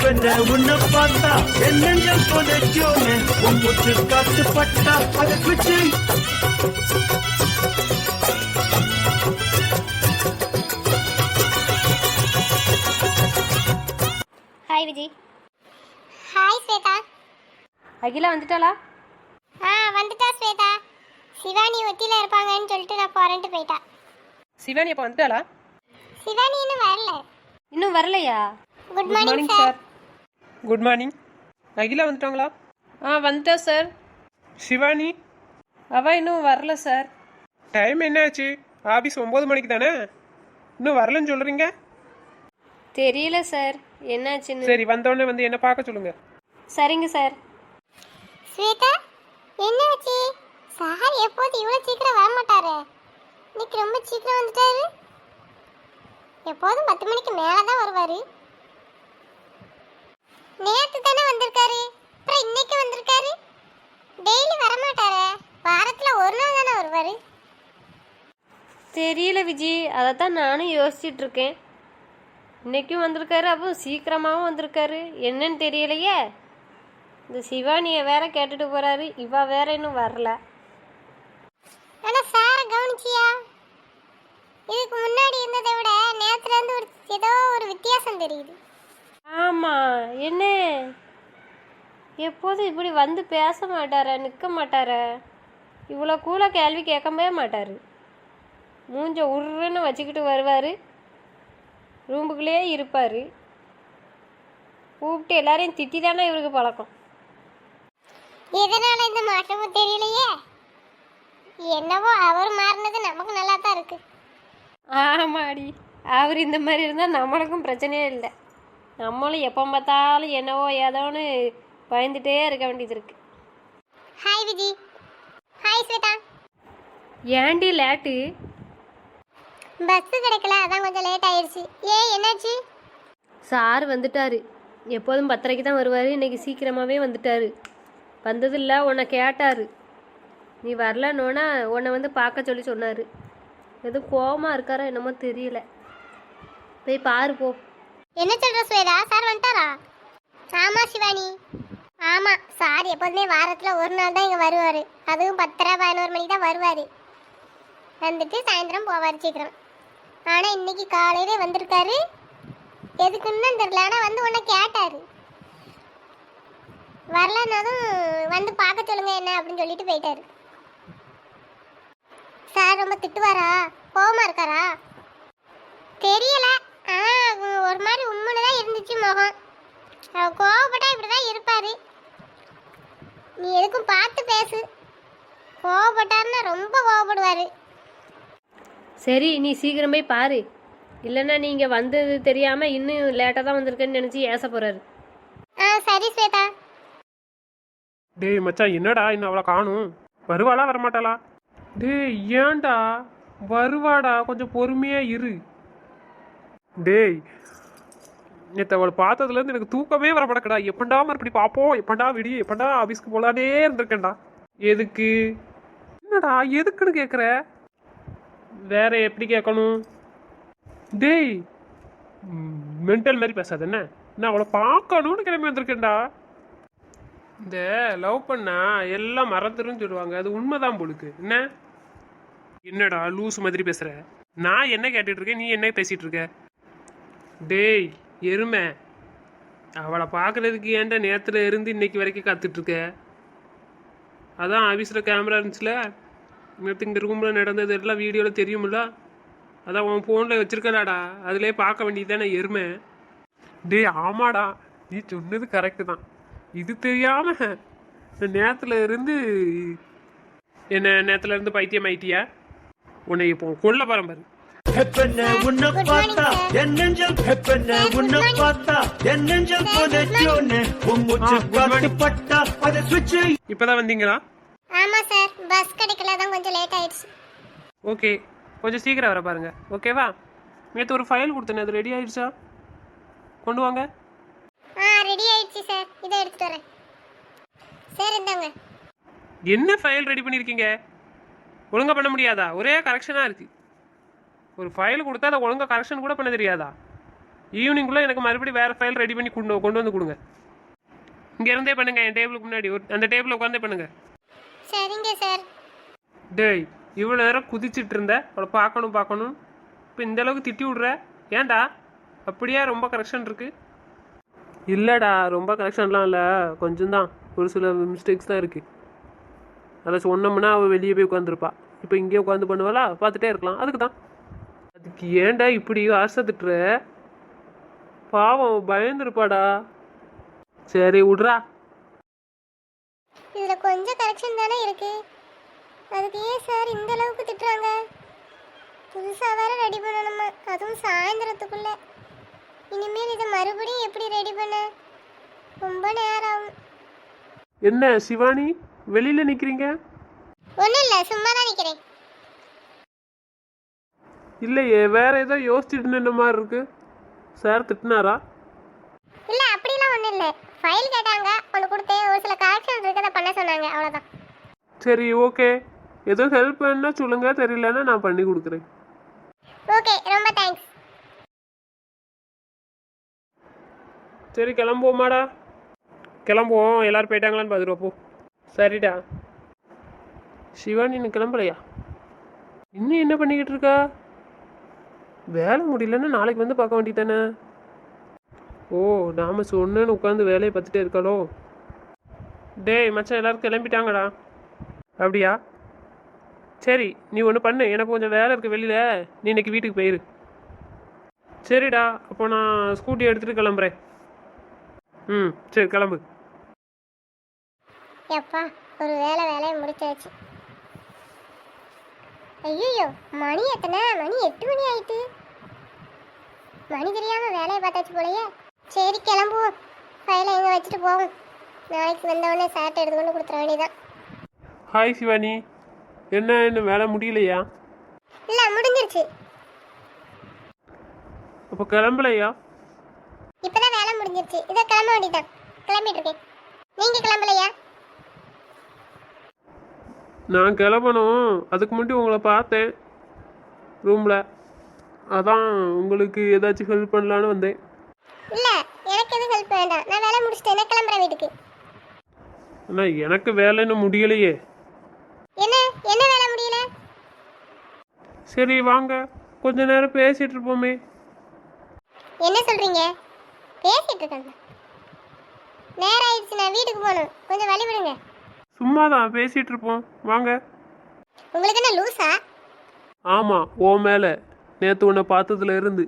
பெண்ண உன்னை பார்த்தா என் நெஞ்சம் புதைச்சோன்னு உன் முத்து காத்து பட்டா அதை பிடிச்சி ஹாய் விஜி. ஹாய் ஸ்வேதா. அகிலா வந்துட்டாளா? வந்துட்டா ஸ்வேதா. சிவானி ஒத்தியில இருப்பாங்கன்னு சொல்லிட்டு நான் போறேன்ட்டு போயிட்டா. சிவானி அப்போ வந்துட்டாளா? சிவானி இன்னும் வரல. இன்னும் வரலையா? Good morning sir. Good morning. Akila வந்துட்டாங்களா? வந்துட்டா சார். சிவானி அவள் இன்னும் வரல சார். டைம் என்ன ஆச்சு? ஆஃபீஸ் 9 மணிக்கு தானே, இன்னும் வரலன்னு சொல்கிறீங்க? தெரியல சார் என்னாச்சுன்னு. சரி, வந்தோடனே வந்து என்ன பார்க்க சொல்லுங்க. சரிங்க சார். ஸ்வேதா என்ன ஆச்சு? சார் எப்போது இவ்வளவு சீக்கிரம் வர மாட்டாரு, இன்னைக்கு ரொம்ப சீக்கிரம் வந்துட்டாரு. எப்போதும் 10 மணிக்கு மேல தான் வருவாரு. நேத்து தானே வந்திருக்காரு, அப்புறம் இன்னைக்கு வந்திருக்காரு. டெய்லி வர மாட்டாரு, வாரத்துல ஒரு நாள் தானே வருவாரு. தெரியல விஜி, அதைத்தான் நானும் யோசிச்சுட்டு இருக்கேன். இன்னைக்கும் வந்திருக்காரு, அப்போ சீக்கிரமாகவும் வந்திருக்காரு, என்னன்னு தெரியலையே. இந்த சிவானியை வேற கேட்டுட்டு போறாரு, இவ வேற இன்னும் வரல. ஆனா சார கவனிச்சியா? இதுக்கு முன்னாடி இருந்ததை விட நேத்துல இருந்து ஏதோ ஒரு வித்தியாசம் தெரியுது. ஆமா, என்ன எப்போதும் இப்படி வந்து பேச மாட்டார, நிற்க மாட்டார, இவ்வளோ கூட கேள்வி கேட்கவே மாட்டார். மூஞ்ச உருன்னு வச்சுக்கிட்டு வருவார், ரூமுக்குள்ளேயே இருப்பார். கூப்பிட்டு எல்லாரையும் திட்டி தானே இவருக்கு பழக்கம். எதனால இந்த மாற்றமும் தெரியலையே. என்னவோ அவர் மாறினது நமக்கு நல்லா தான் இருக்கு. ஆமாடி, அவர் இந்த மாதிரி இருந்தால் நம்மளுக்கும் பிரச்சனையே இல்லை. நம்மளும் எப்போ பார்த்தாலும் என்னவோ ஏதோன்னு பயந்துட்டே இருக்க வேண்டியது இருக்கு. ஹாய் விஜி. ஹாய் ஸ்வேதா. ஏண்டி லேட்டு? பஸ் கிடைக்கல, அதான் கொஞ்சம் லேட் ஆயிடுச்சு. என்னாச்சு? சார் வந்துட்டாரு. எப்போதும் 10:30க்கு தான் வருவார், இன்னைக்கு சீக்கிரமாகவே வந்துட்டாரு. வந்ததில்ல, உன்னை கேட்டார். நீ வரலன்னோன்னா உன்னை வந்து பார்க்க சொல்லி சொன்னார். எதுவும் கோபமாக இருக்காரோ என்னமோ தெரியல. போய் பாரு போ. என்ன சொல்ற ஸ்வேதா, சார் வந்துட்டாரா? ஆமா சிவானி, ஆமா. சார் எப்போதுமே வாரத்துல ஒரு நாள் தான் இங்க வருவாரு, அதுவும் 10:30-11 மணிக்கு தான் வருவாரு. வந்துட்டு சாயந்தரம் போவார் சீக்கிரம். ஆனா இன்னைக்கு காலையிலே வந்திருக்காரு. எதுக்குன்னு தெரியல, ஆனா வந்து உன்னை கேட்டாரு. வரலன்னாலும் வந்து பார்க்க சொல்லுங்க என்ன அப்படின்னு சொல்லிட்டு போயிட்டாரு. சார் ரொம்ப திட்டுவாரா, கோவமா இருக்காரா? தெரியல, ஒரு மாதிரி உம்முன்னு தான் இருந்துச்சு முகம். அவர் கோவப்பட்டா இப்படிதான் இருப்பாரு. நீ எதுக்கும் பார்த்து பேசு. கோவப்பட்டாருன்னா ரொம்ப கோவப்படுவாரு. சரி, நீ சீக்கிரம் போய் பாரு, இல்லைன்னா நீங்கள் வந்தது தெரியாமல் இன்னும் லேட்டாக தான் வந்திருக்கேன்னு நினச்சி ஏச போகிறாரு. சரி ஸ்வேதா. டேய் மச்சான், என்னடா இன்னும் அவளை காணும்? வருவாளா வரமாட்டாளா? டேய் ஏன்டா வருவாடா, கொஞ்சம் பொறுமையா இரு. டேய் நேற்று அவளை பார்த்ததுலேருந்து எனக்கு தூக்கமே வர மாட்டேக்கடா. எப்பண்டா மறுபடி பார்ப்போம், எப்பண்டா விடிய, எப்பண்டா ஆஃபீஸ்க்கு போகலானே இருந்திருக்கேன்டா. எதுக்கு? என்னடா எதுக்குன்னு கேட்குற? வேற எப்படி கேட்கணும்? டேய் மென்டல் மாதிரி பேசாத. என்ன நான் அவளை பார்க்கணும்னு கிளம்பி வந்திருக்கேன்டா. இந்த லவ் பண்ணா எல்லாம் மறந்துருன்னு சொல்லுவாங்க, அது உண்மைதான் போலுக்கு. என்னடா லூஸ் மாதிரி பேசுற? நான் என்ன கேட்டுட்டு இருக்கேன், நீ என்ன பேசிட்டு இருக்க? டேய் எருமை, அவளை பார்க்கறதுக்கு ஏன்டா நேரத்தில் இருந்து இன்னைக்கு வரைக்கும் காத்துட்டு இருக்க? அதான் ஆஃபீஸில் கேமரா இருந்துச்சுல, நேற்று இந்த ரூமில் நடந்தது எல்லாம் வீடியோவில் தெரியுமில்ல, அதான் உன் ஃபோனில் வச்சிருக்கலாடா, அதுலேயே பார்க்க வேண்டியது தானே எருமை. டேய் ஆமாடா, நீ சொன்னது கரெக்டு தான். இது தெரியாம நேரத்துல இருந்து என்ன நேரத்துல இருந்து பைத்தியம் ஆயிட்டியா? உன்னை இப்போ கொல்ல பரம்பரு. பெண்ண உன்னை பார்த்தா என் நெஞ்சம், பெண்ண உன்னை பார்த்தா என் நெஞ்சம் புதைச்சோன்னு உன் முத்து காத்து பட்டா அதை சுவிட்ச். இப்பதான் வந்தீங்களா? ஆமா சார், பஸ் கிடைக்கல, தான் கொஞ்சம் லேட் ஆயிடுச்சு. ஓகே, கொஞ்சம் சீக்கிரம் வர பாருங்க, ஓகேவா? நேற்று ஒரு ஃபைல் கொடுத்தேன், அது ரெடி ஆயிடுச்சா? கொண்டு வாங்க. ரெடி ஆயிடுச்சு சார், இதை எடுத்துட்டு வரேன். சார் இந்தாங்க. என்ன ஃபைல் ரெடி பண்ணியிருக்கீங்க? ஒழுங்கா பண்ண முடியாதா? ஒரே கரெக்ஷனாக இருக்கு. ஒரு ஃபைல் கொடுத்தா அதை ஒழுங்கா கரெக்ஷன் கூட பண்ண தெரியாதா? ஈவினிங்குள்ளே எனக்கு மறுபடியும் வேறு ஃபைல் ரெடி பண்ணி கொண்டு வந்து கொடுங்க. இங்கேருந்தே பண்ணுங்க, என் டேபிளுக்கு முன்னாடி அந்த டேபிளில் உட்காந்தே பண்ணுங்க. சரிங்க சார். டேய், இவ்வளோ நேரம் குதிச்சிட்டு இருந்த அவளை பார்க்கணும். இப்போ இந்த அளவுக்கு திட்டி விட்ற, ஏன்டா? அப்படியே ரொம்ப கரெக்ஷன் இருக்கு? இல்லைடா, ரொம்ப கரெக்ஷன்லாம் இல்லை, கொஞ்சம் தான், ஒரு சில மிஸ்டேக்ஸ் தான் இருக்குது. அதை சொன்னோம்னா அவள் வெளியே போய் உட்காந்துருப்பா. இப்போ இங்கேயே உட்காந்து பண்ணுவாளா, பார்த்துட்டே இருக்கலாம். அதுக்கு தான். அதுக்கு ஏன்டா இப்படி ஆசை திட்டுற? பாவம் பயந்துருப்பாடா. சரி விட்றா. இதுல கொஞ்சம் கரெக்ஷன் தானே இருக்கு, அதுக்கு ஏன் சார் இந்த அளவுக்கு திட்டுறாங்க? புதுசா வேற ரெடி பண்ணணுமா, அதுவும் சாயந்தரத்துக்குள்ள. இனிமேல் இதை மறுபடியும் எப்படி ரெடி பண்ண? ரொம்ப நேரம் ஆகும். என்ன சிவானி வெளியில நிக்கிறீங்க? ஒன்றும் இல்லை, சும்மா தான் நிற்கிறேன். இல்லையே, வேற ஏதோ யோசிச்சுட்டு நின்ன மாதிரி இருக்கு. சார் திட்டினாரா? இல்லை அப்படிலாம் ஒன்றும் இல்லை, ஃபைல் கேட்டாங்க, ஒன்று கொடுத்தேன், ஒரு சில கரெக்ஷன் இருக்கதை பண்ண சொன்னாங்க, அவ்வளோதான். சரி ஓகே, ஏதோ ஹெல்ப் வேணுன்னா சொல்லுங்க, தெரியலன்னா நான் பண்ணி கொடுக்குறேன். ஓகே, ரொம்ப தேங்க்ஸ். சரி கிளம்புவோமாடா? கிளம்புவோம், எல்லாரும் போயிட்டாங்களான்னு பார்த்துருவோம். போ. சரிடா. சிவானி இன்னும் கிளம்பலையா? இன்னும் என்ன பண்ணிக்கிட்டு இருக்கா? வேலை முடியலன்னா நாளைக்கு வந்து பார்க்க வேண்டியதானே. ஓ, நாம் சொன்னேன்னு உட்காந்து வேலையை பார்த்துட்டே இருக்காளோ. டேய் மச்சான், எல்லாரும் கிளம்பிட்டாங்கடா. அப்படியா? சரி, நீ ஒன்று பண்ணு, எனக்கு கொஞ்சம் வேலை இருக்குது வெளியில், நீ இன்னைக்கு வீட்டுக்கு போயிரு. சரிடா, அப்போ நான் ஸ்கூட்டி எடுத்துகிட்டு கிளம்புறேன். சரி கிளம்பு. எப்பா, ஒரு வேலையை முடிச்சாச்சு. ஐயோ, மணி எத்தனை? மணி 8 மணி ஆயிட்டு. மணி தெரியாமல் வேலையை பார்த்தாச்சு போலையே. சரி கிளம்புவோம், ஃபைலை எங்கே வச்சுட்டு போவோம். நாளைக்கு வந்தவொடனே சார்ட்டை எடுத்துக்கொண்டு கொடுத்துட வேண்டியதான். ஹாய் சிவானி, என்ன இன்னும் வேலை முடியலையா? இல்லை, முடிஞ்சிருச்சு. அப்போ கிளம்பலையா? இப்போதான் வேலை முடிஞ்சிருச்சு, இதை கிளம்ப வேண்டியதான். கிளம்பிட்டு இருக்கேன். நீங்கள் கிளம்பலையா? நான் கிளம்பணும், அதுக்கு முன்னாடி உங்களை பார்த்தேன் ரூமில், அதான் உங்களுக்கு ஏதாச்சும் ஹெல்ப் பண்ணலான்னு வந்தேன். இல்லை, எனக்கு எதுவும் ஹெல்ப் வேண்டாம், நான் வேலை முடிச்சுட்டேன், கிளம்புறேன் வீட்டுக்கு. ஆனால் எனக்கு வேலை இன்னும் முடியலையே. என்ன என்ன வேலை முடியல? சரி வாங்க, கொஞ்ச நேரம் பேசிகிட்டு இருப்போமே. என்ன சொல்கிறீங்க? பேசிட்டு இருக்காங்க. நேரம் ஆயிடுச்சு, நான் வீட்டுக்கு போகணும், கொஞ்சம் வழி விடுங்க. சும்மா தான் பேசிகிட்டு இருப்போம், வாங்க. உங்களுக்கு என்ன லூசா? ஆமாம், ஓ மேலே நேற்று உன்னை பார்த்ததுல இருந்து.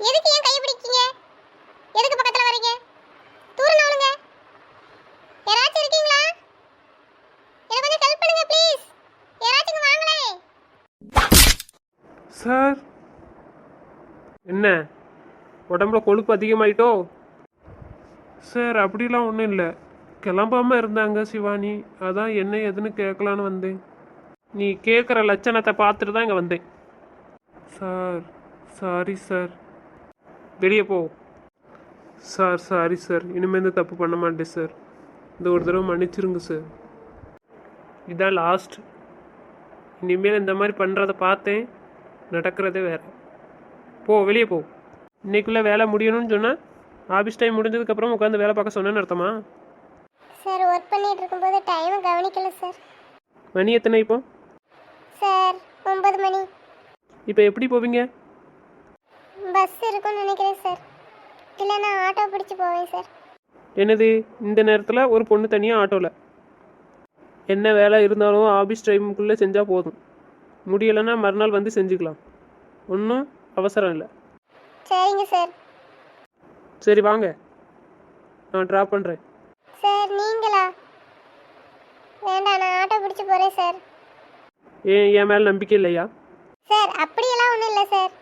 எதுக்கு ஏன் கை பிடிக்கீங்க? எதுக்கு பக்கத்தில் வரீங்க? தூரம் நவுளுங்க. யாராச்சும் இருக்கீங்களா? எனக்கு கொஞ்சம் ஹெல்ப் பண்ணுங்க ப்ளீஸ். யாராச்சும் வாங்களே. சார், என்ன உடம்புல கொழுப்பு அதிகமாயிட்டோ? சார் அப்படிலாம் ஒன்றும் இல்லை, கிளம்பாமல் இருந்தாங்க சிவானி, அதான் என்ன எதுன்னு கேட்கலான்னு வந்தேன். நீ கேட்குற லட்சணத்தை பார்த்துட்டு தான் இங்கே வந்தேன். Sir sorry sir. வெளியே போ. சார் சாரி சார், இனிமேல் இந்த தப்பு பண்ண மாட்டேன் சார், இந்த ஒரு தடவை மன்னிச்சிருங்க சார், இதுதான் லாஸ்ட். இனிமேல் இந்த மாதிரி பண்ணுறத பார்த்தேன், நடக்கிறதே வேறு. போ, வெளியே போ. இன்னைக்குள்ளே வேலை முடியணும்னு சொன்னால் ஆஃபீஸ் டைம் முடிஞ்சதுக்கப்புறம் உட்காந்து வேலை பார்க்க சொன்னேன்னு அர்த்தமா? சார், ஒர்க் பண்ணிட்டு இருக்கும்போது டைமை கவனிக்கல சார். மணி எத்தனை இப்போ? சார் 9 மணி. இப்போ எப்படி போவீங்க? பஸ் இருக்கும்னு நினைக்கிறேன் சார், இல்லை நான் ஆட்டோ பிடிச்சி போவேன் சார். என்னது, இந்த நேரத்தில் ஒரு பொண்ணு தனியாக ஆட்டோவில்? என்ன வேலை இருந்தாலும் ஆஃபீஸ் டைமுக்குள்ளே செஞ்சால் போதும், முடியலைன்னா மறுநாள் வந்து செஞ்சுக்கலாம், ஒன்றும் அவசரம் இல்லை. சரிங்க சார். சரி வாங்க, நான் ட்ராப் பண்ணுறேன். சார் நீங்களா? வேண்டாம், நான் ஆட்டோ பிடிச்சி போகிறேன் சார். என் மேலே நம்பிக்கை இல்லையா? சார் அப்படியெல்லாம் ஒன்றும் இல்லை சார்,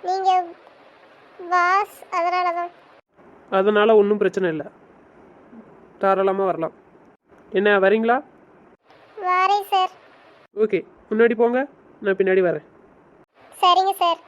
நீங்கள் பாஸ், அதனால தான். அதனால் ஒன்றும் பிரச்சனை இல்லை, தாராளமாக வரலாம். என்ன வரீங்களா? வரேன் சார். ஓகே, முன்னாடி போங்க, நான் பின்னாடி வரேன். சரிங்க சார்.